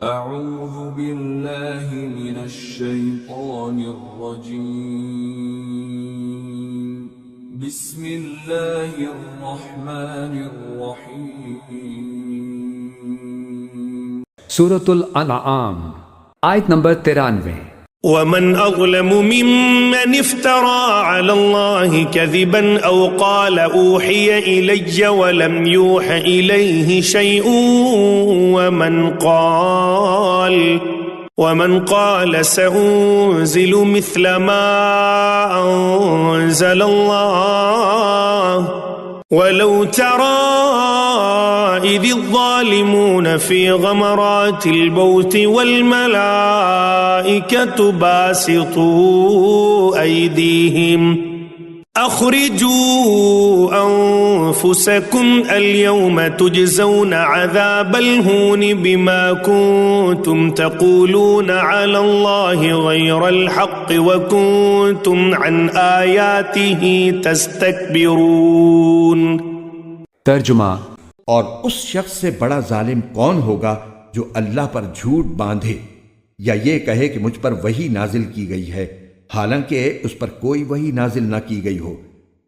أعوذ بالله من الشيطان الرجيم بسم الله الرحمن الرحيم سورة الانعام آیت نمبر 93۔ ومن أظلم ممن افترى على الله كذبا أو قال أوحي إلي ولم يوح إليه شيء ومن قال سأنزل مثل ما أنزل الله ولو ترى إذ الظالمون في غمرات الموت والملائكة باسطوا أيديهم أخرجوا أنفسكم اليوم تجزون عذاب الهون بما كنتم تقولون على الله غير الحق وكنتم عن آياته تستكبرون۔ ترجمہ۔ اور اس شخص سے بڑا ظالم کون ہوگا جو اللہ پر جھوٹ باندھے یا یہ کہے کہ مجھ پر وحی نازل کی گئی ہے حالانکہ اس پر کوئی وحی نازل نہ کی گئی ہو،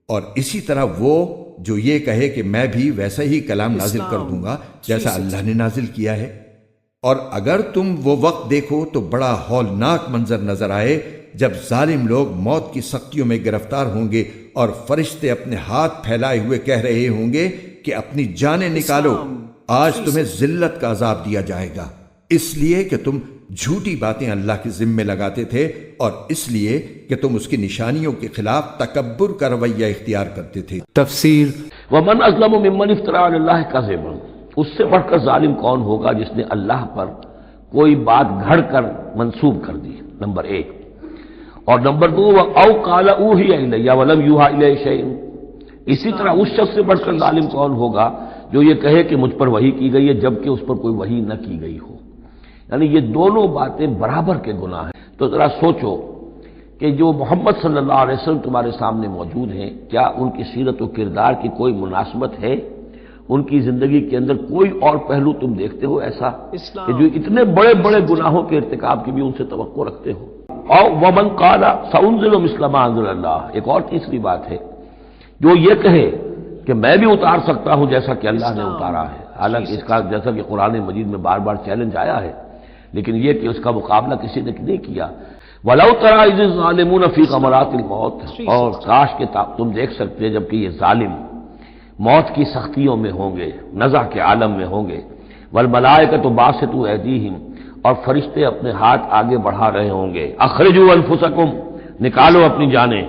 اور اسی طرح وہ جو یہ کہے کہ میں بھی ویسا ہی کلام نازل کر دوں گا جیسا اللہ نے نازل کیا ہے۔ اور اگر تم وہ وقت دیکھو تو بڑا ہولناک منظر نظر آئے جب ظالم لوگ موت کی سختیوں میں گرفتار ہوں گے اور فرشتے اپنے ہاتھ پھیلائے ہوئے کہہ رہے ہوں گے کہ اپنی جانیں نکالو، آج تمہیں ذلت کا عذاب دیا جائے گا، اس لیے کہ تم جھوٹی باتیں اللہ کے ذمے لگاتے تھے اور اس لیے کہ تم اس کی نشانیوں کے خلاف تکبر کا رویہ اختیار کرتے تھے۔ تفسیر۔ ومن اظلم ممن افترى على الله كذبا، اس سے بڑھ کر ظالم کون ہوگا جس نے اللہ پر کوئی بات گھڑ کر منسوب کر دی، نمبر ایک۔ اور نمبر دو، او قال اوحی الی ولم یوحى الی شیء، اسی طرح اس شخص سے بڑھ کر ظالم کون ہوگا جو یہ کہے کہ مجھ پر وحی کی گئی ہے جبکہ اس پر کوئی وحی نہ کی گئی ہو۔ یعنی یہ دونوں باتیں برابر کے گناہ ہیں۔ تو ذرا سوچو کہ جو محمد صلی اللہ علیہ وسلم تمہارے سامنے موجود ہیں، کیا ان کی سیرت و کردار کی کوئی مناسبت ہے؟ ان کی زندگی کے اندر کوئی اور پہلو تم دیکھتے ہو ایسا کہ جو اتنے بڑے بڑے گناہوں کے ارتکاب کی بھی ان سے توقع رکھتے ہو؟ اور ومن قال سأنزل مثل ما انزل اللہ، ایک اور تیسری بات ہے جو یہ کہے کہ میں بھی اتار سکتا ہوں جیسا کہ اللہ نے اتارا ہے، حالانکہ اس کا جیسا کہ قرآن مجید میں بار بار چیلنج آیا ہے، لیکن یہ کہ اس کا مقابلہ کسی نے نہیں کیا۔ وَلَوْ تَرَىٰ إِذِ الظَّالِمُونَ فِي غَمَرَاتِ الْمَوْتِ، اور کاش کہ تم دیکھ سکتے جبکہ یہ ظالم موت کی سختیوں میں ہوں گے، نزع کے عالم میں ہوں گے، وَالْمَلَائِكَةُ بَاسِطُو أَيْدِيهِمْ، اور فرشتے اپنے ہاتھ آگے بڑھا رہے ہوں گے، اخرجوا انفسکم، نکالو اپنی جانیں،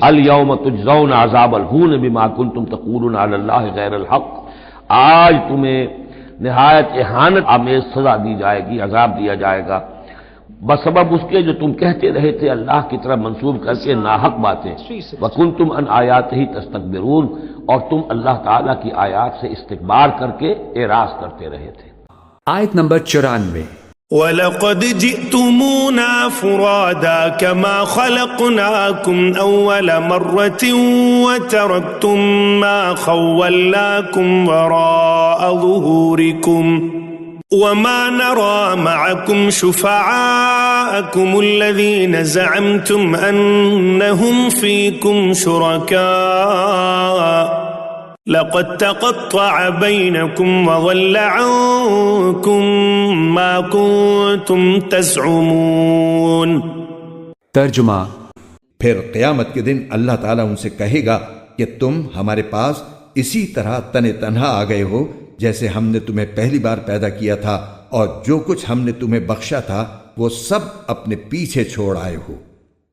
الیوم تجزون عذاب الہون بما کنتم تقولون علی اللہ غیر الحق، آج تمہیں نہایت اہانت آمیز سزا دی جائے گی، عذاب دیا جائے گا بسبب اس کے جو تم کہتے رہے تھے اللہ کی طرف منسوب کر کے ناحق باتیں، وکنتم عن آیاتہ تستکبرون، اور تم اللہ تعالیٰ کی آیات سے استکبار کر کے اعراض کرتے رہے تھے۔ آیت نمبر 94۔ وَلَقَدْ جِئْتُمُونَا فُرَادَى كَمَا خَلَقْنَاكُمْ أَوَّلَ مَرَّةٍ وَتَرَكْتُم مَّا خَوَّلْنَاكُمْ وَرَاءَ ظُهُورِكُمْ وَمَا نَرَىٰ مَعَكُمْ شُفَعَاءَكُمُ الَّذِينَ زَعَمْتُمْ أَنَّهُمْ فِيكُمْ شُرَكَاءُ لَقَدْ تَقَطَّعَ بَيْنَكُمْ وَضَلَّ عَنكُمْ مَا كُنتُمْ تَزْعُمُونَ۔ ترجمہ۔ پھر قیامت کے دن اللہ تعالیٰ ان سے کہے گا کہ تم ہمارے پاس اسی طرح تن تنہا آ گئے ہو جیسے ہم نے تمہیں پہلی بار پیدا کیا تھا، اور جو کچھ ہم نے تمہیں بخشا تھا وہ سب اپنے پیچھے چھوڑ آئے ہو،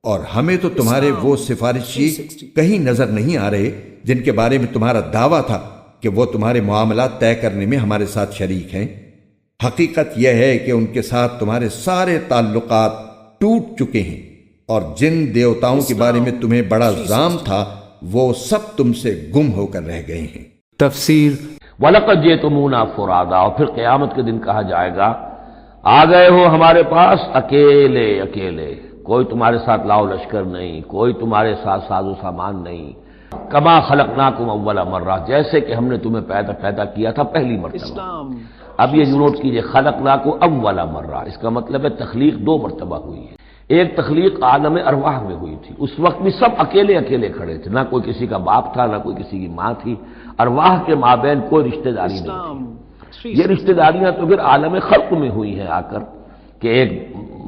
اور ہمیں تو تمہارے وہ سفارشی کہیں نظر نہیں آ رہے جن کے بارے میں تمہارا دعویٰ تھا کہ وہ تمہارے معاملات طے کرنے میں ہمارے ساتھ شریک ہیں۔ حقیقت یہ ہے کہ ان کے ساتھ تمہارے سارے تعلقات ٹوٹ چکے ہیں، اور جن دیوتاؤں کے بارے میں تمہیں بڑا ظام تھا وہ سب تم سے گم ہو کر رہ گئے ہیں۔ تفسیر۔ وَلَقَدْ جِئْتُمُونَا فُرَادَىٰ، اور پھر قیامت کے دن کہا جائے گا آ گئے ہو ہمارے پاس اکیلے اکیلے، کوئی تمہارے ساتھ لاؤ لشکر نہیں، کوئی تمہارے ساتھ ساز و سامان نہیں، کما خلقناکم اول مرہ، جیسے کہ ہم نے تمہیں پیدا کیا تھا پہلی مرتبہ۔ اب یہ نوٹ کیجئے، خلقناکم اول مرہ، اس کا مطلب ہے تخلیق دو مرتبہ ہوئی ہے۔ ایک تخلیق عالم ارواح میں ہوئی تھی، اس وقت بھی سب اکیلے کھڑے تھے، نہ کوئی کسی کا باپ تھا، نہ کوئی کسی کی ماں تھی، ارواح کے مابین کوئی رشتہ داری نہیں تھی۔ یہ رشتہ داریاں تو پھر عالم خلق میں ہوئی ہیں آ کر، کہ ایک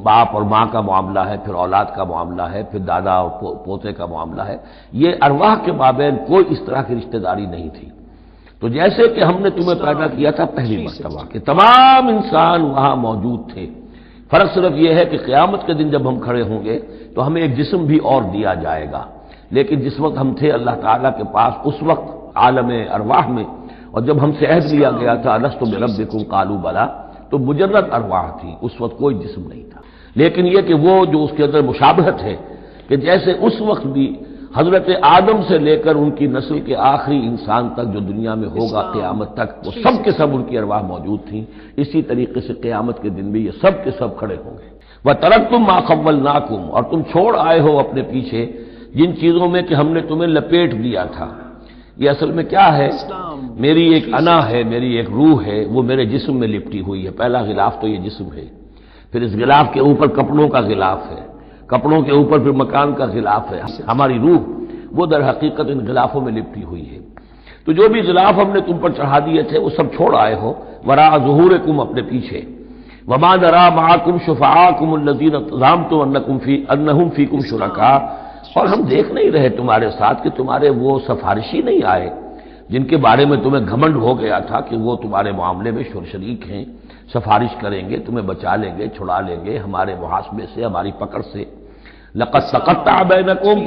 باپ اور ماں کا معاملہ ہے، پھر اولاد کا معاملہ ہے، پھر دادا اور پوتے کا معاملہ ہے۔ یہ ارواح کے مابین کوئی اس طرح کی رشتہ داری نہیں تھی۔ تو جیسے کہ ہم نے تمہیں پیدا کیا تھا پہلی مرتبہ، کہ تمام انسان وہاں موجود تھے، فرق صرف یہ ہے کہ قیامت کے دن جب ہم کھڑے ہوں گے تو ہمیں ایک جسم بھی اور دیا جائے گا، لیکن جس وقت ہم تھے اللہ تعالیٰ کے پاس اس وقت عالم ارواح میں، اور جب ہم سے عہد لیا گیا تھا الست بربکم قالوا بلی، تو مجرد ارواح تھی، اس وقت کوئی جسم نہیں تھا۔ لیکن یہ کہ وہ جو اس کے اندر مشابہت ہے کہ جیسے اس وقت بھی حضرت آدم سے لے کر ان کی نسل کے آخری انسان تک جو دنیا میں ہوگا قیامت تک، وہ سب کے سب ان کی ارواح موجود تھیں، اسی طریقے سے قیامت کے دن بھی یہ سب کے سب کھڑے ہوں گے۔ وَتَرَكْتُم مَا خَوَّلْنَاكُمْ، اور تم چھوڑ آئے ہو اپنے پیچھے جن چیزوں میں کہ ہم نے تمہیں لپیٹ دیا تھا۔ یہ اصل میں کیا ہے؟ میری ایک انا ہے، میری ایک روح ہے، وہ میرے جسم میں لپٹی ہوئی ہے۔ پہلا غلاف تو یہ جسم ہے، پھر اس غلاف کے اوپر کپڑوں کا غلاف ہے، کپڑوں کے اوپر پھر مکان کا غلاف ہے۔ ہماری روح وہ در حقیقت ان غلافوں میں لپٹی ہوئی ہے۔ تو جو بھی غلاف ہم نے تم پر چڑھا دیے تھے وہ سب چھوڑ آئے ہو، وراء ظہورکم، اپنے پیچھے۔ وما نرى معكم شفعاءكم الذين زعمتم انهم فيكم شركاء، اور ہم دیکھ نہیں رہے تمہارے ساتھ کہ تمہارے وہ سفارشی نہیں آئے جن کے بارے میں تمہیں گھمنڈ ہو گیا تھا کہ وہ تمہارے معاملے میں شریک ہیں، سفارش کریں گے، تمہیں بچا لیں گے، چھڑا لیں گے ہمارے محاسبے سے، ہماری پکڑ سے۔ لقد تقطع بینکم،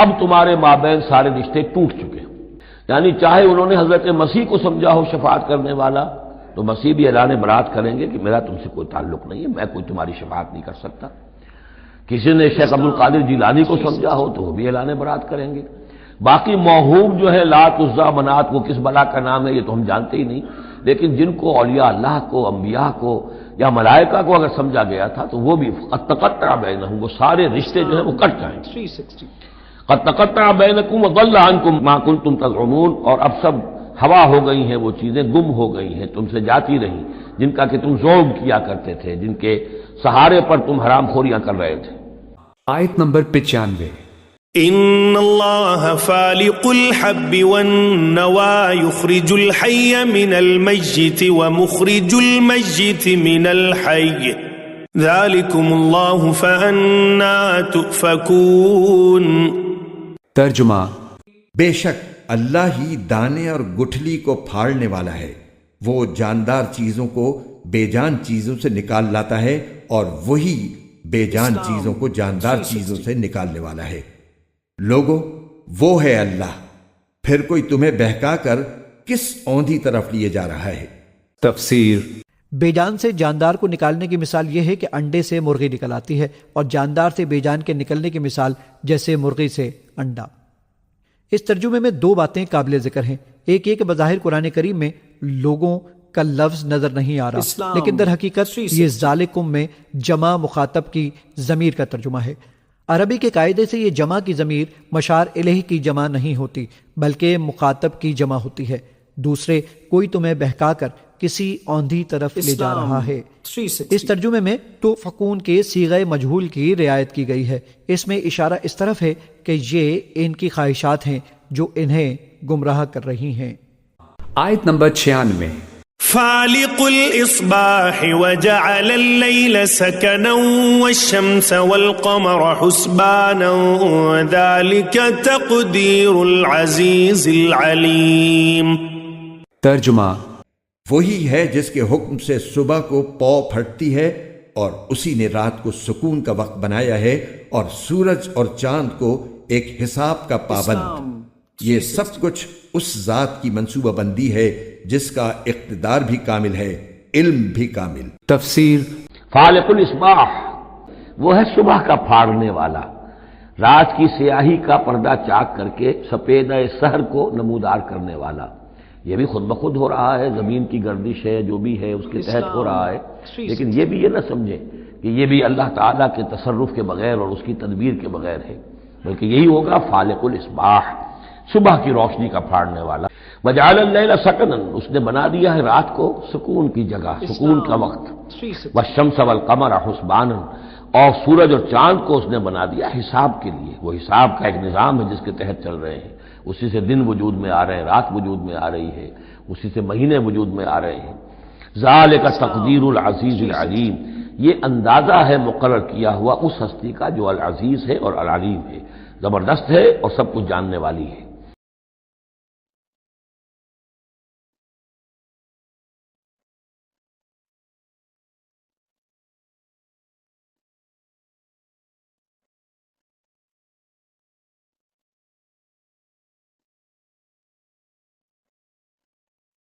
اب تمہارے مابین سارے رشتے ٹوٹ چکے، یعنی چاہے انہوں نے حضرت مسیح کو سمجھا ہو شفاعت کرنے والا، تو مسیح بھی اعلان برات کریں گے کہ میرا تم سے کوئی تعلق نہیں ہے، میں کوئی تمہاری شفاعت نہیں کر سکتا۔ کسی نے شیخ عبد القادر جیلانی کو سمجھا ہو تو وہ بھی اعلان برات کریں گے۔ باقی موہوب جو ہے لات عزا منات، وہ کس بلا کا نام ہے یہ تو ہم جانتے ہی نہیں، لیکن جن کو اولیاء اللہ کو، انبیاء کو یا ملائکہ کو اگر سمجھا گیا تھا تو وہ بھی قد تقطع بینہم، وہ سارے رشتے جو ہیں وہ کٹ جائیں گے۔ قد تقطع بینکم وضل عنکم ما کنتم تزعمون، اور اب سب ہوا ہو گئی ہیں، وہ چیزیں گم ہو گئی ہیں، تم سے جاتی رہیں جن کا کہ تم ذوق کیا کرتے تھے، جن کے سہارے پر تم حرام خوریاں کر رہے تھے۔ آیت نمبر 95۔ ان اللہ فالق الحب والنوى يخرج الحي من الميت ومخرج الميت من الحي ذلكم الله فأنا تؤفكون۔ ترجمہ، بے شک اللہ ہی دانے اور گٹھلی کو پھاڑنے والا ہے، وہ جاندار چیزوں کو بے جان چیزوں سے نکال لاتا ہے، اور وہی بے جان چیزوں کو جاندار چیزوں سے نکالنے والا ہے۔ لوگو، وہ ہے اللہ، پھر کوئی تمہیں بہکا کر کس اوندھی طرف لیے جا رہا ہے؟ تفسیر۔ بے جان سے جاندار کو نکالنے کی مثال یہ ہے کہ انڈے سے مرغی نکل آتی ہے، اور جاندار سے بے جان کے نکلنے کی مثال جیسے مرغی سے انڈا۔ اس ترجمے میں دو باتیں قابل ذکر ہیں۔ ایک یہ کہ بظاہر قرآن کریم میں لوگوں کا لفظ نظر نہیں آ رہا، لیکن در حقیقت یہ ذالکم میں جمع مخاطب کی ضمیر کا ترجمہ ہے۔ عربی کے قاعدے سے یہ جمع کی ضمیر مشار الیہ کی جمع نہیں ہوتی، بلکہ مخاطب کی جمع ہوتی ہے۔ دوسرے، کوئی تمہیں بہکا کر کسی اوندھی طرف لے جا رہا ہے۔ اس ترجمے میں تو فکون کے صیغہ مجہول کی رعایت کی گئی ہے۔ اس میں اشارہ اس طرف ہے کہ یہ ان کی خواہشات ہیں جو انہیں گمراہ کر رہی ہیں۔ آیت نمبر 96۔ فالق الإصباح وجعل الليل سكنا والشمس والقمر حسبانا ذلك تقدير العزيز العليم۔ ترجمہ، وہی ہے جس کے حکم سے صبح کو پو پھٹتی ہے، اور اسی نے رات کو سکون کا وقت بنایا ہے، اور سورج اور چاند کو ایک حساب کا پابند۔ یہ سب کچھ اس ذات کی منصوبہ بندی ہے جس کا اقتدار بھی کامل ہے، علم بھی کامل۔ تفسیر۔ فالق الاصباح، وہ ہے صبح کا پھاڑنے والا، رات کی سیاہی کا پردہ چاک کر کے سپیدہ سحر کو نمودار کرنے والا۔ یہ بھی خود بخود ہو رہا ہے، زمین کی گردش ہے، جو بھی ہے اس کے تحت ہو رہا ہے، لیکن یہ بھی یہ نہ سمجھیں کہ یہ بھی اللہ تعالیٰ کے تصرف کے بغیر اور اس کی تدبیر کے بغیر ہے، بلکہ یہی ہوگا فالق الاصباح۔ صبح کی روشنی کا پھاڑنے والا. وجعل اللیل سکنا، اس نے بنا دیا ہے رات کو سکون کی جگہ، سکون کا وقت. والشمس والقمر حسبانا، اور سورج اور چاند کو اس نے بنا دیا حساب کے لیے. وہ حساب کا ایک نظام ہے جس کے تحت چل رہے ہیں، اسی سے دن وجود میں آ رہے ہیں، رات وجود میں آ رہی ہے، اسی سے مہینے وجود میں آ رہے ہیں. ذالک تقدیر العزیز العلیم، یہ اندازہ ہے مقرر کیا ہوا اس ہستی کا جو العزیز ہے اور العلیم ہے، زبردست ہے اور سب کچھ جاننے والی ہے.